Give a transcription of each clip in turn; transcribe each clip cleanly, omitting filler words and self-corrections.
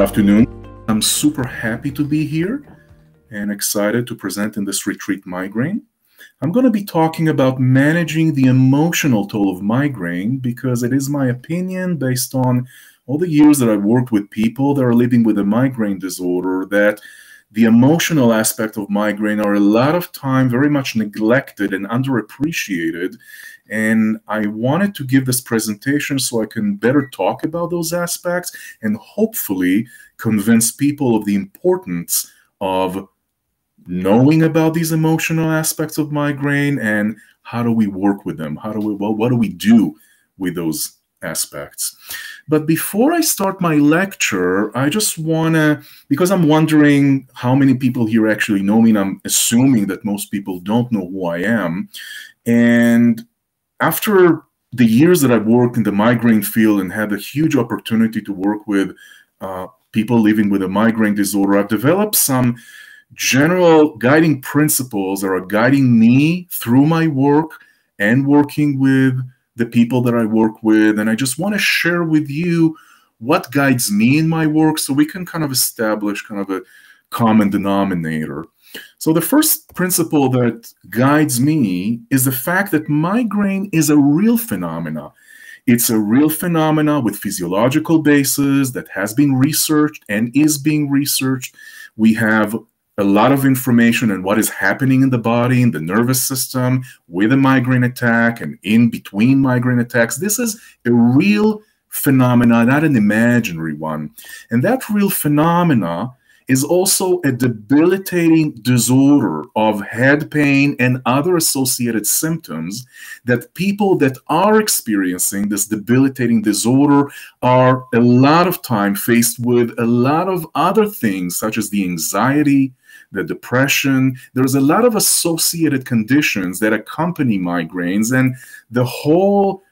afternoon. I'm super happy to be here and excited to present in this Retreat Migraine. I'm going to be talking about managing the emotional toll of migraine because it is my opinion, based on all the years that I've worked with people that are living with a migraine disorder, that the emotional aspect of migraine are a lot of time very much neglected and underappreciated. And I wanted to give this presentation so I can better talk about those aspects and hopefully convince people of the importance of knowing about these emotional aspects of migraine and how do we work with them? What do we do with those aspects? But before I start my lecture, I just want to, because I'm wondering how many people here actually know me, and I'm assuming that most people don't know who I am. And after the years that I've worked in the migraine field and had a huge opportunity to work with people living with a migraine disorder, I've developed some general guiding principles that are guiding me through my work and working with the people that I work with. And I just want to share with you what guides me in my work so we can kind of establish kind of a common denominator. So the first principle that guides me is the fact that migraine is a real phenomena. It's a real phenomena with physiological basis that has been researched and is being researched. We have a lot of information on what is happening in the body, in the nervous system, with a migraine attack and in between migraine attacks. This is a real phenomena, not an imaginary one. And that real phenomena is also a debilitating disorder of head pain and other associated symptoms that people that are experiencing this debilitating disorder are a lot of time faced with a lot of other things, such as the anxiety, the depression. There's a lot of associated conditions that accompany migraines, and the whole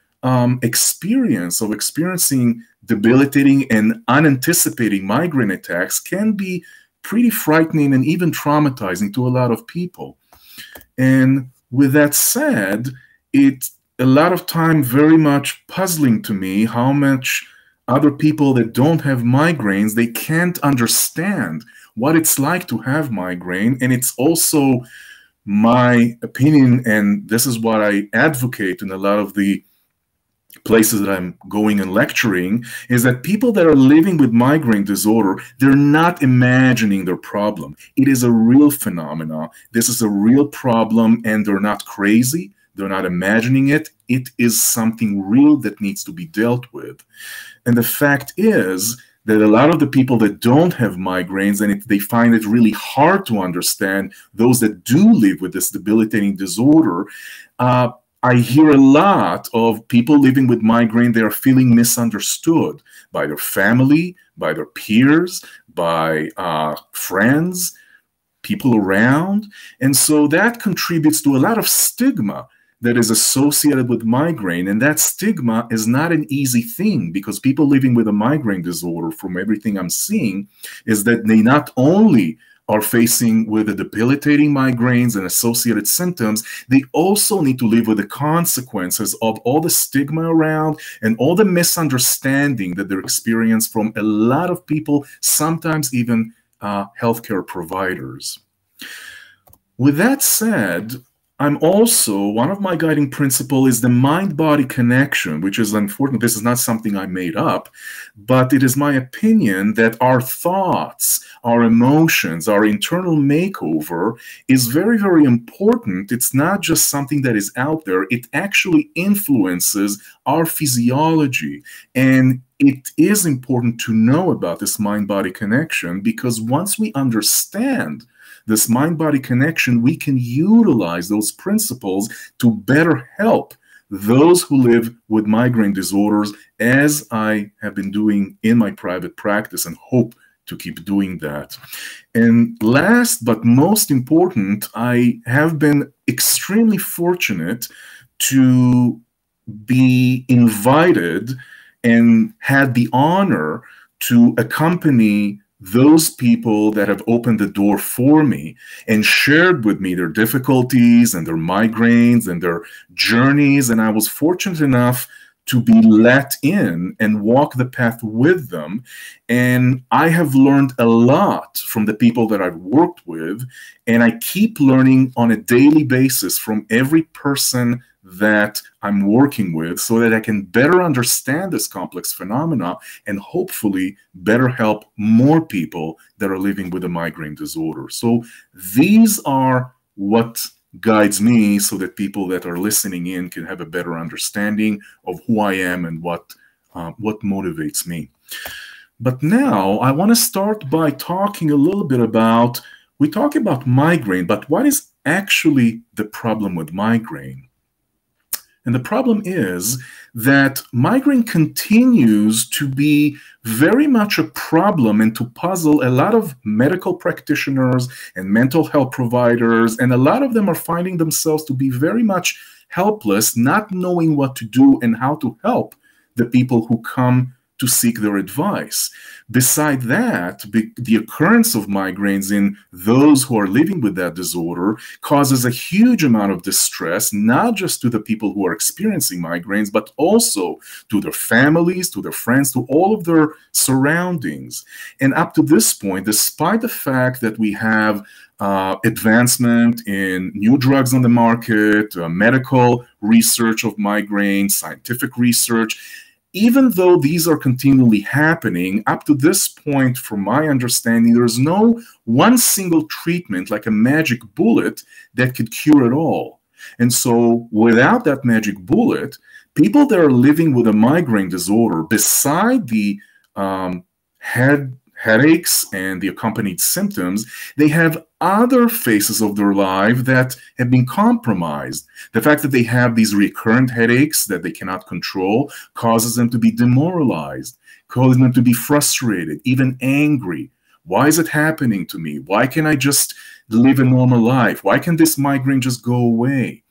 experience of experiencing debilitating and unanticipating migraine attacks can be pretty frightening and even traumatizing to a lot of people. And with that said, it's a lot of time very much puzzling to me how much other people that don't have migraines, they can't understand what it's like to have migraine. And it's also my opinion, and this is what I advocate in a lot of the places that I'm going and lecturing, is that people that are living with migraine disorder, they're not imagining their problem. It is a real phenomena. This is a real problem, and they're not crazy. They're not imagining it. It is something real that needs to be dealt with. And the fact is that a lot of the people that don't have migraines, and they find it really hard to understand, those that do live with this debilitating disorder, I hear a lot of people living with migraine. They are feeling misunderstood by their family, by their peers, by friends, people around. And so that contributes to a lot of stigma that is associated with migraine. And that stigma is not an easy thing, because people living with a migraine disorder, from everything I'm seeing, is that they not only are facing with the debilitating migraines and associated symptoms, they also need to live with the consequences of all the stigma around and all the misunderstanding that they're experiencing from a lot of people, sometimes even healthcare providers. With that said, I'm also, one of my guiding principles is the mind-body connection, which is unfortunate. This is not something I made up, but it is my opinion that our thoughts, our emotions, our internal makeover is very, very important. It's not just something that is out there. It actually influences our physiology. And it is important to know about this mind-body connection, because once we understand this mind-body connection, we can utilize those principles to better help those who live with migraine disorders, as I have been doing in my private practice and hope to keep doing that. And last but most important, I have been extremely fortunate to be invited and had the honor to accompany those people that have opened the door for me and shared with me their difficulties and their migraines and their journeys. And I was fortunate enough to be let in and walk the path with them. And I have learned a lot from the people that I've worked with, and I keep learning on a daily basis from every person that I'm working with so that I can better understand this complex phenomena and hopefully better help more people that are living with a migraine disorder. So these are what guides me so that people that are listening in can have a better understanding of who I am and what motivates me. But now I want to start by talking a little bit about, we talk about migraine, but what is actually the problem with migraine? And the problem is that migraine continues to be very much a problem and to puzzle a lot of medical practitioners and mental health providers. And a lot of them are finding themselves to be very much helpless, not knowing what to do and how to help the people who come to seek their advice. Beside that, the occurrence of migraines in those who are living with that disorder causes a huge amount of distress, not just to the people who are experiencing migraines, but also to their families, to their friends, to all of their surroundings. And up to this point, despite the fact that we have advancement in new drugs on the market, medical research of migraine, scientific research, even though these are continually happening, up to this point, from my understanding, there is no one single treatment like a magic bullet that could cure it all. And so without that magic bullet, people that are living with a migraine disorder, beside the headaches and the accompanied symptoms, they have other phases of their life that have been compromised. The fact that they have these recurrent headaches that they cannot control causes them to be demoralized, causes them to be frustrated, even angry. Why is it happening to me? Why can't I just live a normal life? Why can't this migraine just go away?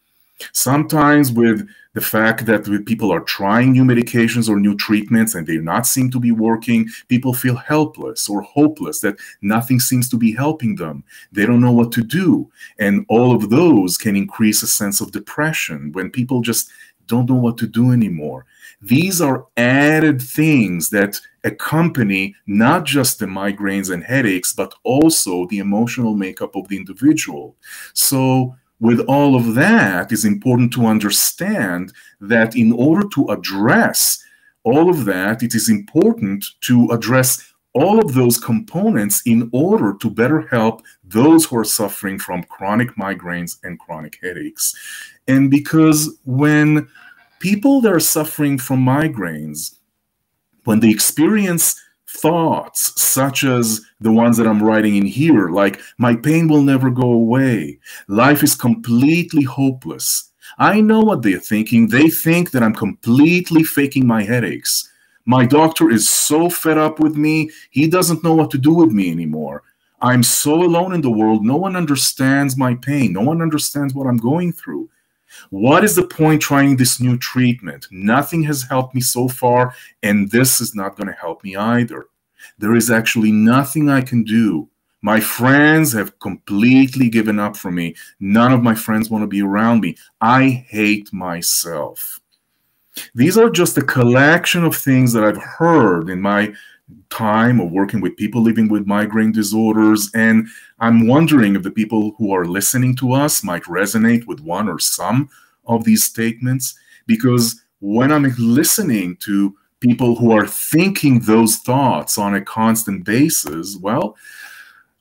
Sometimes with the fact that people are trying new medications or new treatments and they do not seem to be working, people feel helpless or hopeless, that nothing seems to be helping them. They don't know what to do. And all of those can increase a sense of depression when people just don't know what to do anymore. These are added things that accompany not just the migraines and headaches, but also the emotional makeup of the individual. So with all of that, it's important to understand that in order to address all of that, it is important to address all of those components in order to better help those who are suffering from chronic migraines and chronic headaches. And because when people that are suffering from migraines, when they experience thoughts such as the ones that I'm writing in here, like my pain will never go away, life is completely hopeless. I know what they're thinking. They think that I'm completely faking my headaches. My doctor is so fed up with me, he doesn't know what to do with me anymore. I'm so alone in the world, no one understands my pain, no one understands what I'm going through. What is the point trying this new treatment? Nothing has helped me so far, and this is not going to help me either. There is actually nothing I can do. My friends have completely given up for me. None of my friends want to be around me. I hate myself. These are just a collection of things that I've heard in my time of working with people living with migraine disorders, and I'm wondering if the people who are listening to us might resonate with one or some of these statements, because when I'm listening to people who are thinking those thoughts on a constant basis, well,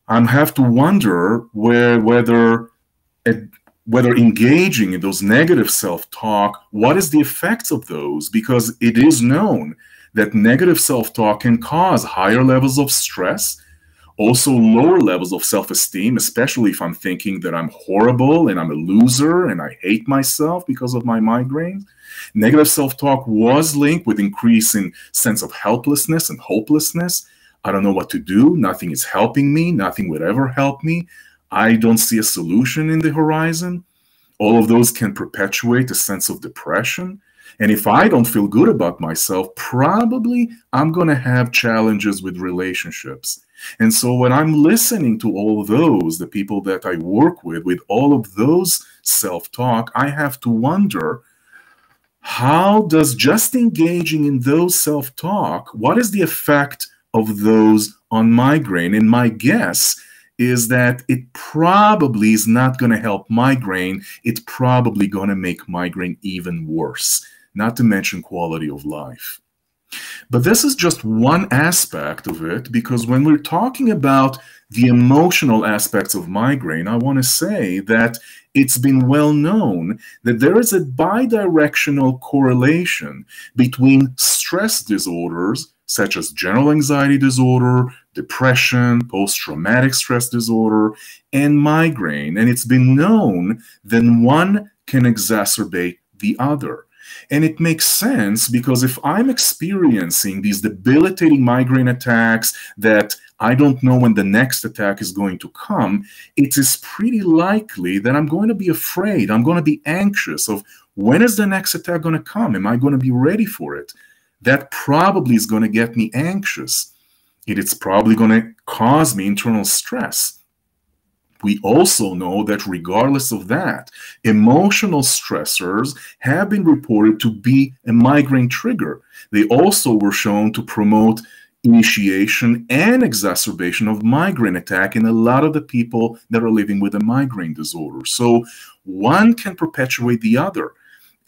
I have to wonder whether engaging in those negative self-talk, what is the effects of those? Because it is known that negative self-talk can cause higher levels of stress, also lower levels of self-esteem, especially if I'm thinking that I'm horrible and I'm a loser and I hate myself because of my migraine. Negative self-talk was linked with increase in sense of helplessness and hopelessness. I don't know what to do. Nothing is helping me. Nothing would ever help me. I don't see a solution in the horizon. All of those can perpetuate a sense of depression. And if I don't feel good about myself, probably I'm going to have challenges with relationships. And so when I'm listening to all of those, the people that I work with all of those self-talk, I have to wonder, how does just engaging in those self-talk, what is the effect of those on migraine? And my guess is that it probably is not going to help migraine. It's probably going to make migraine even worse, not to mention quality of life. But this is just one aspect of it, because when we're talking about the emotional aspects of migraine, I want to say that it's been well known that there is a bidirectional correlation between stress disorders such as general anxiety disorder, depression, post-traumatic stress disorder, and migraine. And it's been known that one can exacerbate the other. And it makes sense, because if I'm experiencing these debilitating migraine attacks that I don't know when the next attack is going to come, it is pretty likely that I'm going to be afraid. I'm going to be anxious of, when is the next attack going to come? Am I going to be ready for it? That probably is going to get me anxious. It's probably going to cause me internal stress. We also know that regardless of that, emotional stressors have been reported to be a migraine trigger. They also were shown to promote initiation and exacerbation of migraine attack in a lot of the people that are living with a migraine disorder. So one can perpetuate the other.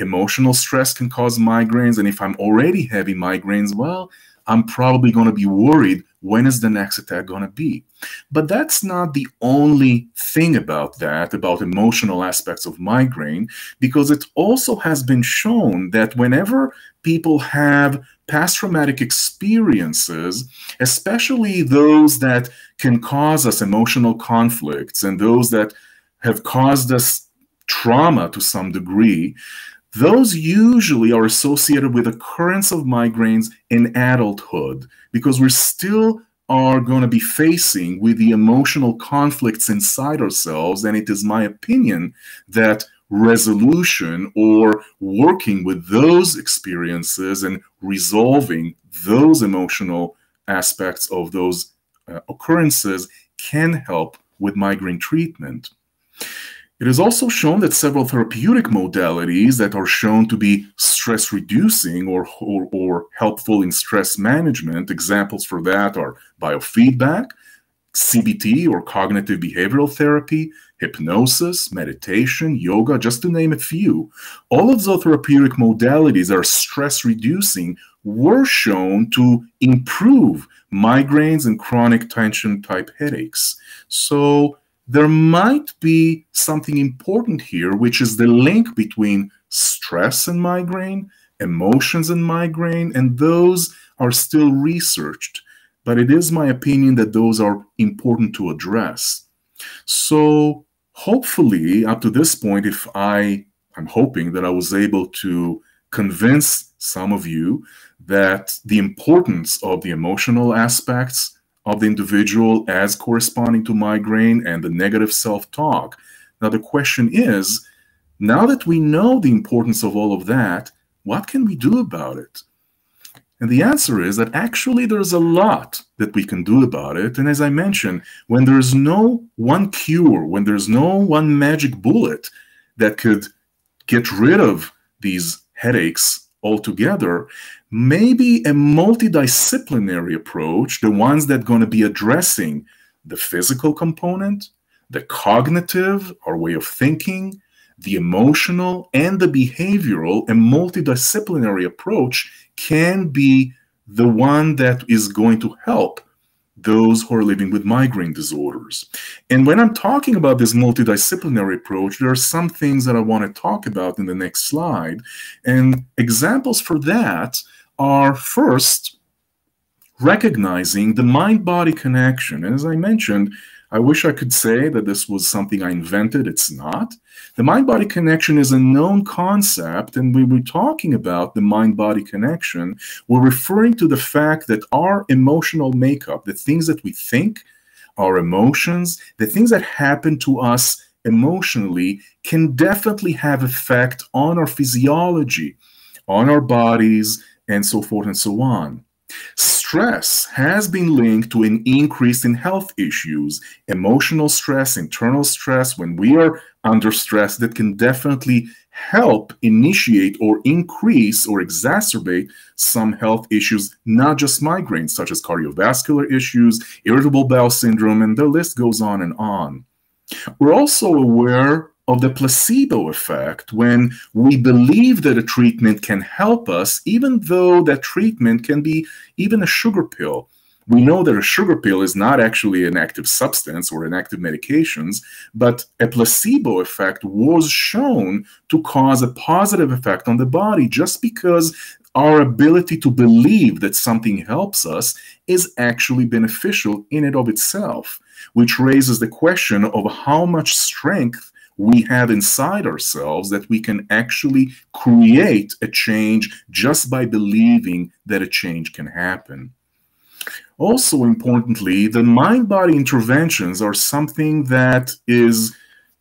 Emotional stress can cause migraines, and if I'm already having migraines, well, I'm probably going to be worried, when is the next attack going to be? But that's not the only thing about that, about emotional aspects of migraine, because it also has been shown that whenever people have past traumatic experiences, especially those that can cause us emotional conflicts and those that have caused us trauma to some degree, those usually are associated with occurrence of migraines in adulthood, because we still are going to be facing with the emotional conflicts inside ourselves. And it is my opinion that resolution, or working with those experiences and resolving those emotional aspects of those occurrences, can help with migraine treatment. It is also shown that several therapeutic modalities that are shown to be stress reducing or helpful in stress management, examples for that are biofeedback, CBT or cognitive behavioral therapy, hypnosis, meditation, yoga, just to name a few. All of those therapeutic modalities that are stress reducing were shown to improve migraines and chronic tension type headaches. So there might be something important here, which is the link between stress and migraine, emotions and migraine, and those are still researched. But it is my opinion that those are important to address. So hopefully, up to this point, I'm hoping that I was able to convince some of you that the importance of the emotional aspects of the individual as corresponding to migraine and the negative self-talk. Now the question is, now that we know the importance of all of that, what can we do about it? And the answer is that actually there's a lot that we can do about it. And as I mentioned, when there's no one cure, when there's no one magic bullet that could get rid of these headaches altogether, maybe a multidisciplinary approach, the ones that are going to be addressing the physical component, the cognitive, our way of thinking, the emotional, and the behavioral, a multidisciplinary approach can be the one that is going to help those who are living with migraine disorders. And when I'm talking about this multidisciplinary approach, there are some things that I want to talk about in the next slide. And examples for that are, first, recognizing the mind-body connection. And as I mentioned, I wish I could say that this was something I invented. It's not. The mind-body connection is a known concept, and when we're talking about the mind-body connection, we're referring to the fact that our emotional makeup, the things that we think, our emotions, the things that happen to us emotionally can definitely have effect on our physiology, on our bodies, and so forth and so on. stress has been linked to an increase in health issues, emotional stress, internal stress. When we are under stress, that can definitely help initiate or increase or exacerbate some health issues, not just migraines, such as cardiovascular issues, irritable bowel syndrome, and the list goes on and on. We're also aware of the placebo effect when we believe that a treatment can help us, even though that treatment can be even a sugar pill. We know that a sugar pill is not actually an active substance or an active medications, but a placebo effect was shown to cause a positive effect on the body just because our ability to believe that something helps us is actually beneficial in and of itself, which raises the question of how much strength we have inside ourselves that we can actually create a change just by believing that a change can happen. Also importantly, the mind-body interventions are something that is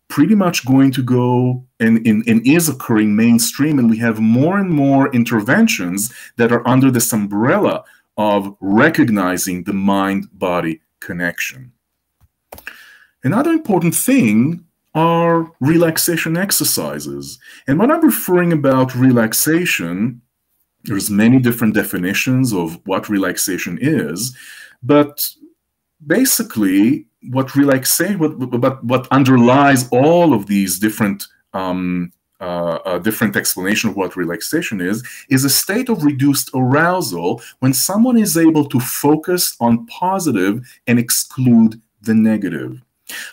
pretty much going to go and is occurring mainstream, and we have more and more interventions that are under this umbrella of recognizing the mind-body connection. Another important thing are relaxation exercises. And when I'm referring about relaxation, there's many different definitions of what relaxation is, but basically what underlies all of these different different explanation of what relaxation is a state of reduced arousal when someone is able to focus on positive and exclude the negative.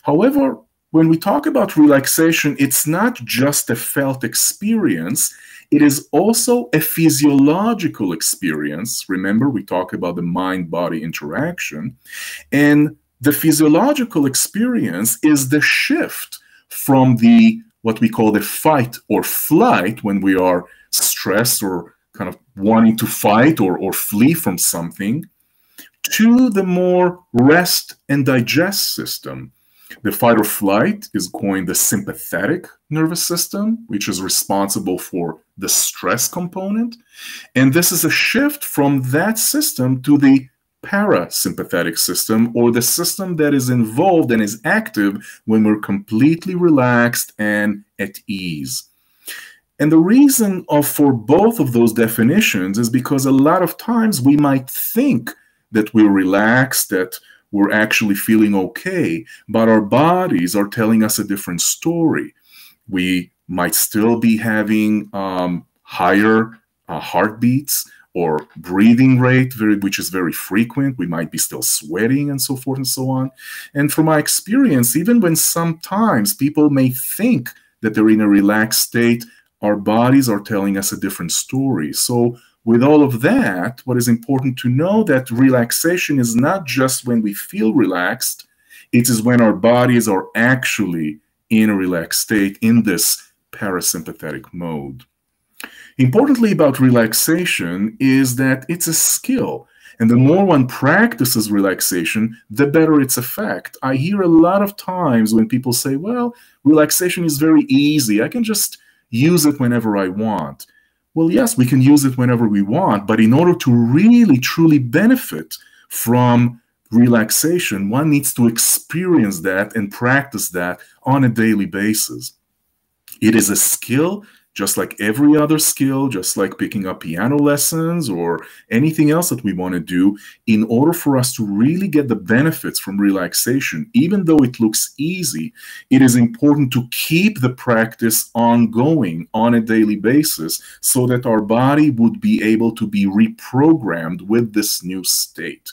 However, when we talk about relaxation, it's not just a felt experience, it is also a physiological experience. Remember, we talk about the mind-body interaction, and the physiological experience is the shift from the what we call the fight or flight, when we are stressed or kind of wanting to fight or flee from something, to the more rest and digest system. The fight or flight is coined the sympathetic nervous system, which is responsible for the stress component. And this is a shift from that system to the parasympathetic system, or the system that is involved and is active when we're completely relaxed and at ease. And the reason for both of those definitions is because a lot of times we might think that we're relaxed, that we're actually feeling okay, but our bodies are telling us a different story. We might still be having higher heartbeats or breathing rate, which is very frequent. We might be still sweating and so forth and so on. And from my experience, even when sometimes people may think that they're in a relaxed state, our bodies are telling us a different story. So with all of that, what is important to know that relaxation is not just when we feel relaxed, it is when our bodies are actually in a relaxed state, in this parasympathetic mode. Importantly about relaxation is that it's a skill. And the more one practices relaxation, the better its effect. I hear a lot of times when people say, well, relaxation is very easy. I can just use it whenever I want. Well, yes, we can use it whenever we want, but in order to really, truly benefit from relaxation, one needs to experience that and practice that on a daily basis. It is a skill, just like every other skill, just like picking up piano lessons or anything else that we want to do. In order for us to really get the benefits from relaxation, even though it looks easy, it is important to keep the practice ongoing on a daily basis so that our body would be able to be reprogrammed with this new state.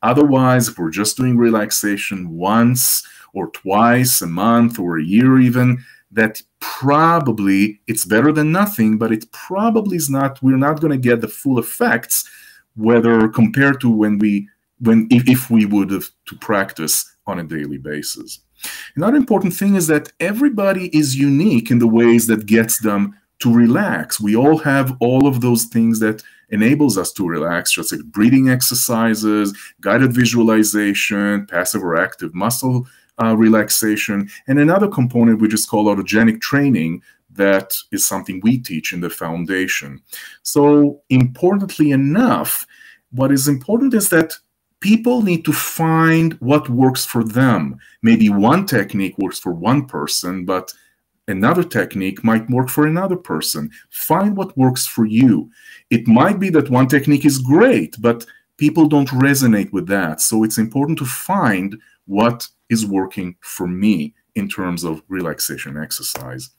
Otherwise, if we're just doing relaxation once or twice a month or a year even, that probably, it's better than nothing, but it probably is not, we're not going to get the full effects, whether compared to if we would have to practice on a daily basis. Another important thing is that everybody is unique in the ways that gets them to relax. We all have all of those things that enables us to relax, just like breathing exercises, guided visualization, passive or active muscle relaxation, and another component which is called autogenic training. That is something we teach in the foundation. So importantly enough, what is important is that people need to find what works for them. Maybe one technique works for one person, but another technique might work for another person. Find what works for you. It might be that one technique is great, but people don't resonate with that. So it's important to find what is working for me in terms of relaxation exercise.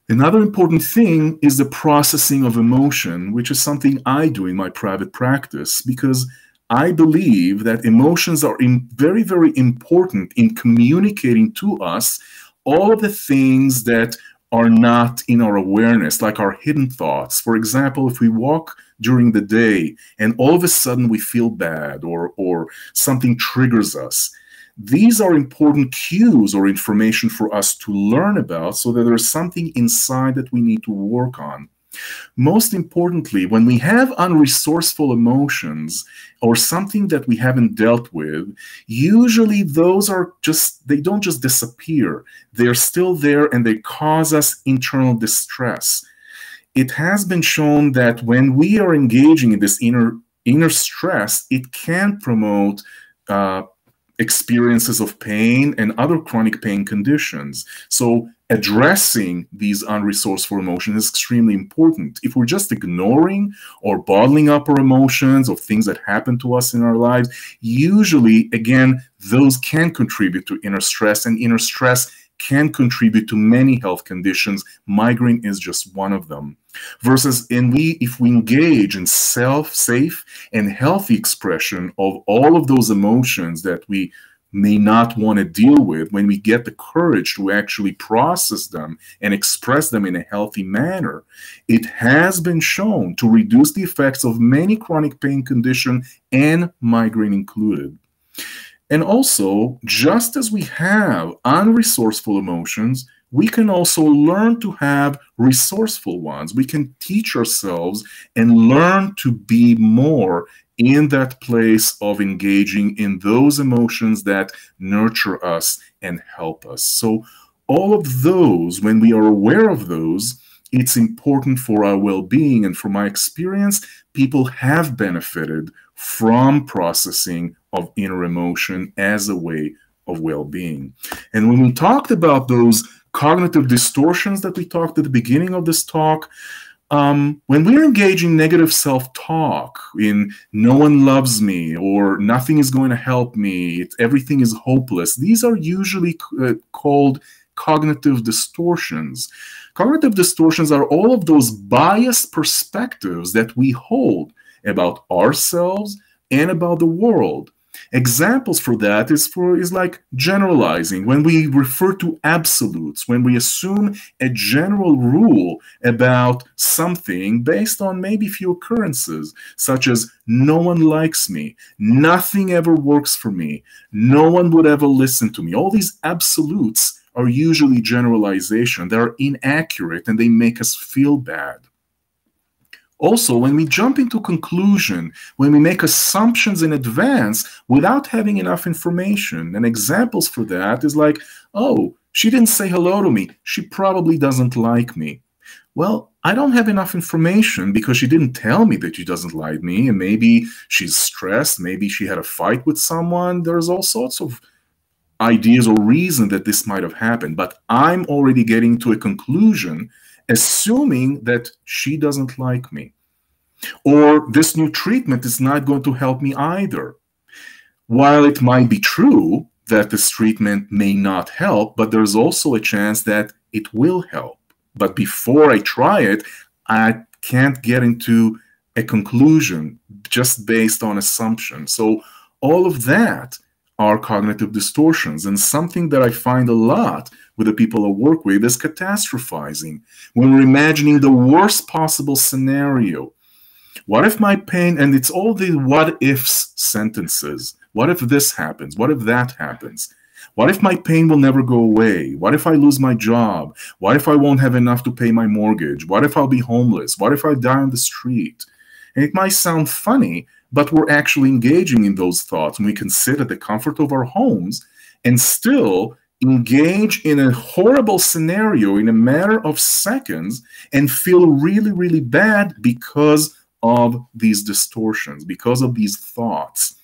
Another important thing is the processing of emotion, which is something I do in my private practice, because I believe that emotions are very, very important in communicating to us all of the things that are not in our awareness, like our hidden thoughts. For example, if we walk during the day and all of a sudden we feel bad or something triggers us, these are important cues or information for us to learn about, so that there's something inside that we need to work on. Most importantly, when we have unresourceful emotions or something that we haven't dealt with, usually those are they don't just disappear. They're still there and they cause us internal distress. It has been shown that when we are engaging in this inner stress, it can promote experiences of pain and other chronic pain conditions. So addressing these unresourceful emotions is extremely important. If we're just ignoring or bottling up our emotions of things that happen to us in our lives, usually, again, those can contribute to inner stress, and inner stress can contribute to many health conditions. Migraine is just one of them. Versus if we engage in safe and healthy expression of all of those emotions that we may not want to deal with, when we get the courage to actually process them and express them in a healthy manner, it has been shown to reduce the effects of many chronic pain conditions, and migraine included. And also, just as we have unresourceful emotions, we can also learn to have resourceful ones. We can teach ourselves and learn to be more in that place of engaging in those emotions that nurture us and help us. So all of those, when we are aware of those, it's important for our well-being. And from my experience, people have benefited from processing of inner emotion as a way of well-being. And when we talked about those cognitive distortions that we talked at the beginning of this talk, when we're engaging negative self-talk in no one loves me or nothing is going to help me, everything is hopeless, these are usually called cognitive distortions. Cognitive distortions are all of those biased perspectives that we hold about ourselves and about the world. Examples for that is like generalizing, when we refer to absolutes, when we assume a general rule about something based on maybe few occurrences, such as no one likes me, nothing ever works for me, no one would ever listen to me. All these absolutes are usually generalization. They're inaccurate and they make us feel bad. Also, when we jump into conclusion, when we make assumptions in advance without having enough information, and examples for that is like, oh, she didn't say hello to me, she probably doesn't like me. Well, I don't have enough information because she didn't tell me that she doesn't like me, and maybe she's stressed, maybe she had a fight with someone. There's all sorts of ideas or reason that this might have happened, but I'm already getting to a conclusion assuming that she doesn't like me, or this new treatment is not going to help me either. While it might be true that this treatment may not help, but there's also a chance that it will help. But before I try it, I can't get into a conclusion just based on assumption. So all of that are cognitive distortions. And something that I find a lot with the people I work with is catastrophizing. When we're imagining the worst possible scenario. What if my pain, and it's all the what ifs sentences. What if this happens? What if that happens? What if my pain will never go away? What if I lose my job? What if I won't have enough to pay my mortgage? What if I'll be homeless? What if I die on the street? And it might sound funny, but we're actually engaging in those thoughts, and we can sit at the comfort of our homes and still engage in a horrible scenario in a matter of seconds and feel really, really bad because of these distortions, because of these thoughts.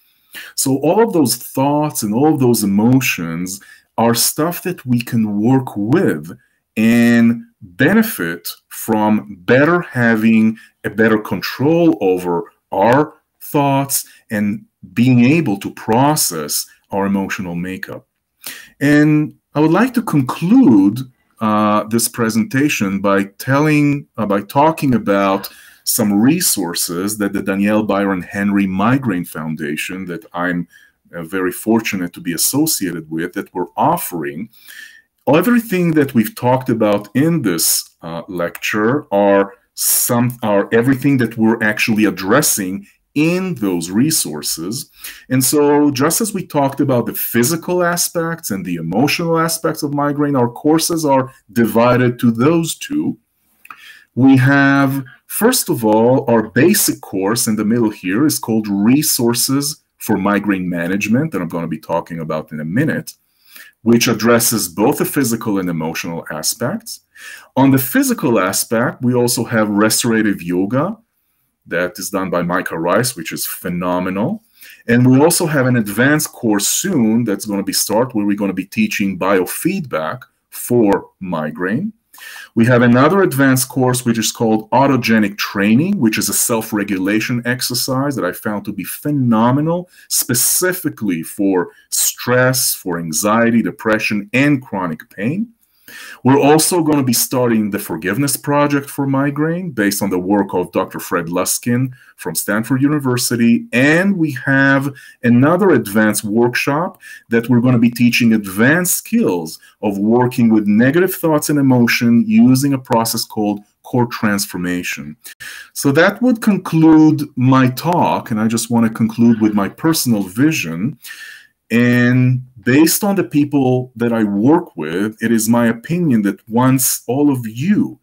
So all of those thoughts and all of those emotions are stuff that we can work with and benefit from better having a better control over our thoughts and being able to process our emotional makeup. And I would like to conclude this presentation by talking about some resources that the Danielle Byron Henry Migraine Foundation, that I'm very fortunate to be associated with, that we're offering. Everything that we've talked about in this lecture are everything that we're actually addressing in those resources. And so just as we talked about the physical aspects and the emotional aspects of migraine, our courses are divided to those two. We have, first of all, our basic course in the middle here is called Resources for Migraine Management, that I'm going to be talking about in a minute, which addresses both the physical and emotional aspects. On the physical aspect, we also have restorative yoga that is done by Micah Rice, which is phenomenal. And we also have an advanced course soon that's going to be where we're going to be teaching biofeedback for migraine. We have another advanced course which is called Autogenic Training, which is a self-regulation exercise that I found to be phenomenal, specifically for stress, for anxiety, depression, and chronic pain. We're also going to be starting the Forgiveness Project for migraine based on the work of Dr. Fred Luskin from Stanford University. And we have another advanced workshop that we're going to be teaching advanced skills of working with negative thoughts and emotion using a process called core transformation. So that would conclude my talk. And I just want to conclude with my personal vision. And based on the people that I work with, it is my opinion that once all of you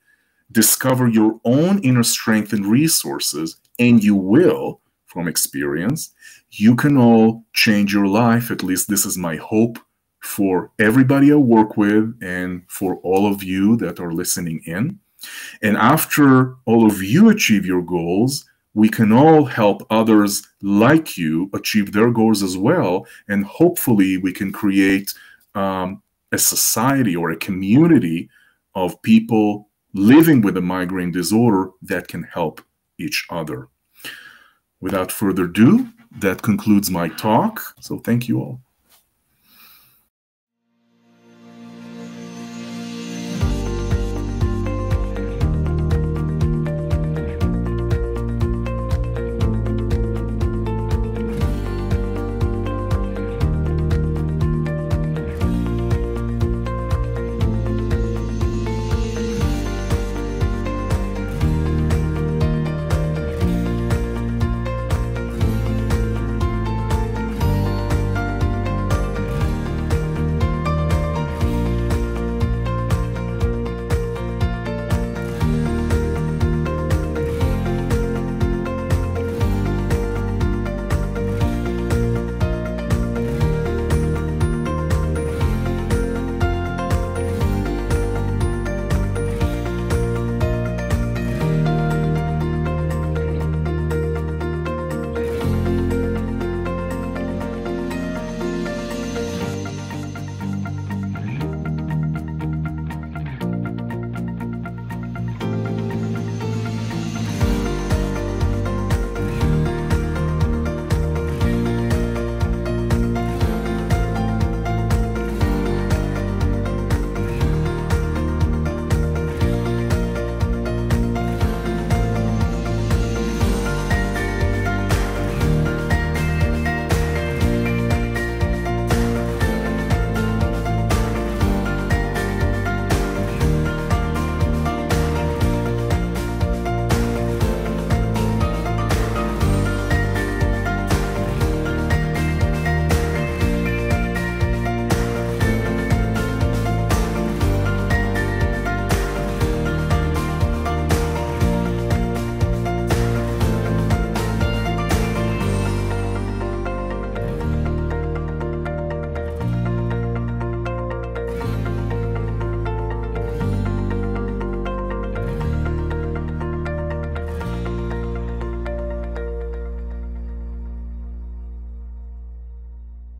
discover your own inner strength and resources, and you will from experience, you can all change your life. At least this is my hope for everybody I work with and for all of you that are listening in. And after all of you achieve your goals, we can all help others like you achieve their goals as well. And hopefully we can create a society or a community of people living with a migraine disorder that can help each other. Without further ado, that concludes my talk. So thank you all.